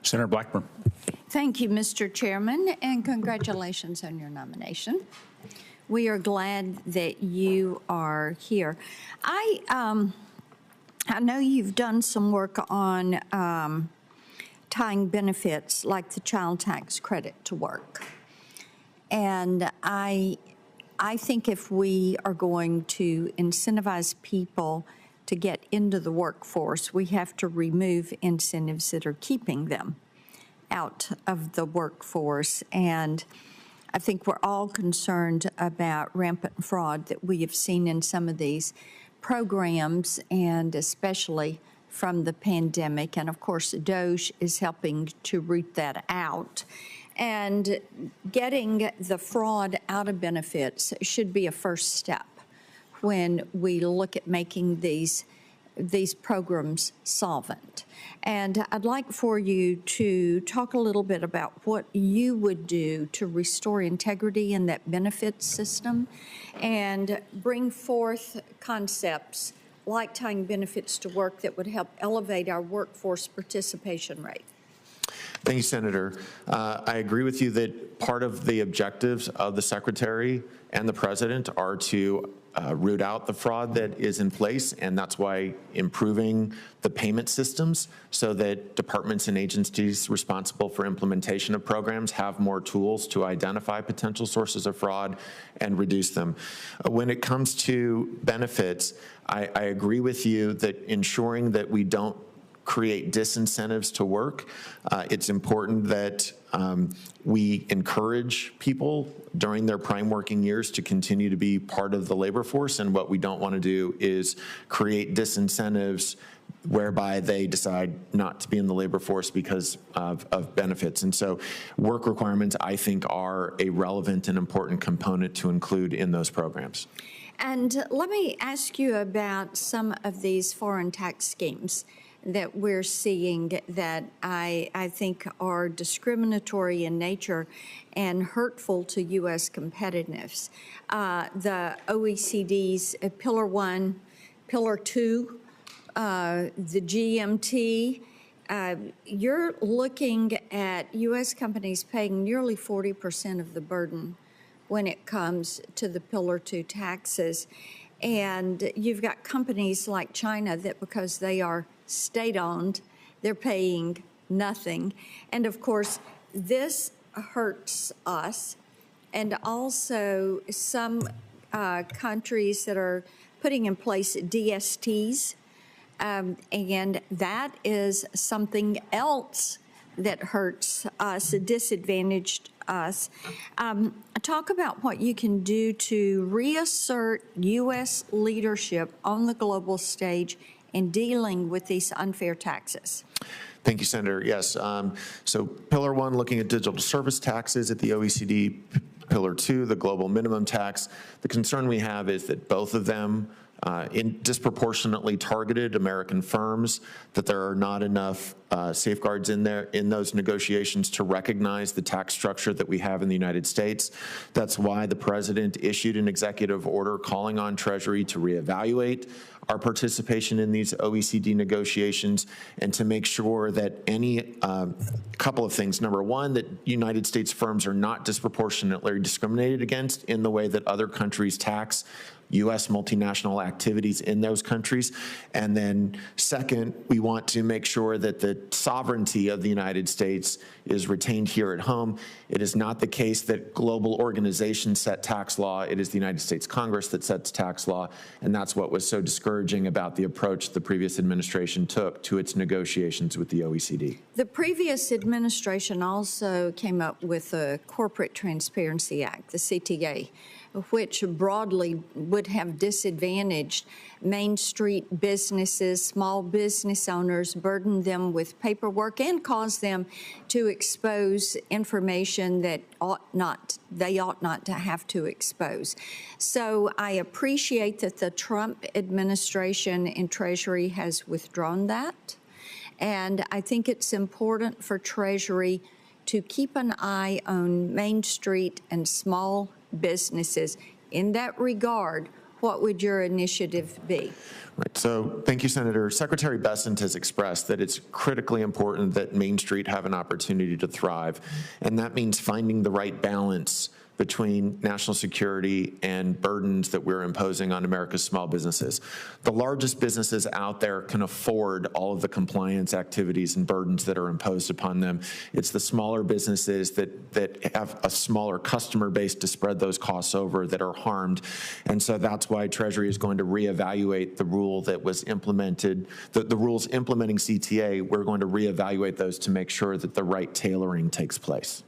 Senator Blackburn. Thank you, Mr. Chairman, and congratulations on your nomination. We are glad that you are here. I know you've done some work on tying benefits like the child tax credit to work. And I think if we are going to incentivize people to get into the workforce, we have to remove incentives that are keeping them out of the workforce. And I think we're all concerned about rampant fraud that we have seen in some of these programs, and especially from the pandemic. And of course, DOGE is helping to root that out. And getting the fraud out of benefits should be a first step when we look at making these programs solvent. And I'd like for you to talk a little bit about what you would do to restore integrity in that benefits system and bring forth concepts like tying benefits to work that would help elevate our workforce participation rate. Thank you, Senator. I agree with you that part of the objectives of the Secretary and the President are to root out the fraud that is in place, and that's why improving the payment systems so that departments and agencies responsible for implementation of programs have more tools to identify potential sources of fraud and reduce them. When it comes to benefits, I agree with you that ensuring that we don't create disincentives to work. It's important that we encourage people during their prime working years to continue to be part of the labor force, and what we don't want to do is create disincentives whereby they decide not to be in the labor force because of benefits. And so work requirements, I think, are a relevant and important component to include in those programs. And let me ask you about some of these foreign tax schemes that we're seeing that I think are discriminatory in nature and hurtful to U.S. competitiveness. The OECD's Pillar 1, Pillar 2, the GMT, you're looking at U.S. companies paying nearly 40% of the burden when it comes to the Pillar 2 taxes. And you've got companies like China that, because they are state-owned, they're paying nothing. And of course, this hurts us. And also some countries that are putting in place DSTs, and that is something else that hurts us, disadvantaged us. Talk about what you can do to reassert U.S. leadership on the global stage in dealing with these unfair taxes. Thank you, Senator. Yes. So Pillar 1, looking at digital service taxes at the OECD. Pillar 2, the global minimum tax. The concern we have is that both of them disproportionately targeted American firms, that there are not enough safeguards in those negotiations to recognize the tax structure that we have in the United States. That's why the President issued an executive order calling on Treasury to reevaluate our participation in these OECD negotiations and to make sure that any couple of things. Number one, that United States firms are not disproportionately discriminated against in the way that other countries tax U.S. multinational activities in those countries. And then second, we want to make sure that the sovereignty of the United States is retained here at home. It is not the case that global organizations set tax law. It is the United States Congress that sets tax law. And that's what was so discouraging about the approach the previous administration took to its negotiations with the OECD. The previous administration also came up with the Corporate Transparency Act, the CTA, which broadly would have disadvantaged Main Street businesses, small business owners, burdened them with paperwork, and caused them to expose information that they ought not to have to expose. So I appreciate that the Trump administration and Treasury has withdrawn that. And I think it's important for Treasury to keep an eye on Main Street and small businesses. In that regard, what would your initiative be? Right. So thank you, Senator. Secretary Bessent has expressed that it's critically important that Main Street have an opportunity to thrive, and that means finding the right balance between national security and burdens that we're imposing on America's small businesses. The largest businesses out there can afford all of the compliance activities and burdens that are imposed upon them. It's the smaller businesses that have a smaller customer base to spread those costs over that are harmed. And so that's why Treasury is going to reevaluate the rule that was implemented, the rules implementing CTA. We're going to reevaluate those to make sure that the right tailoring takes place.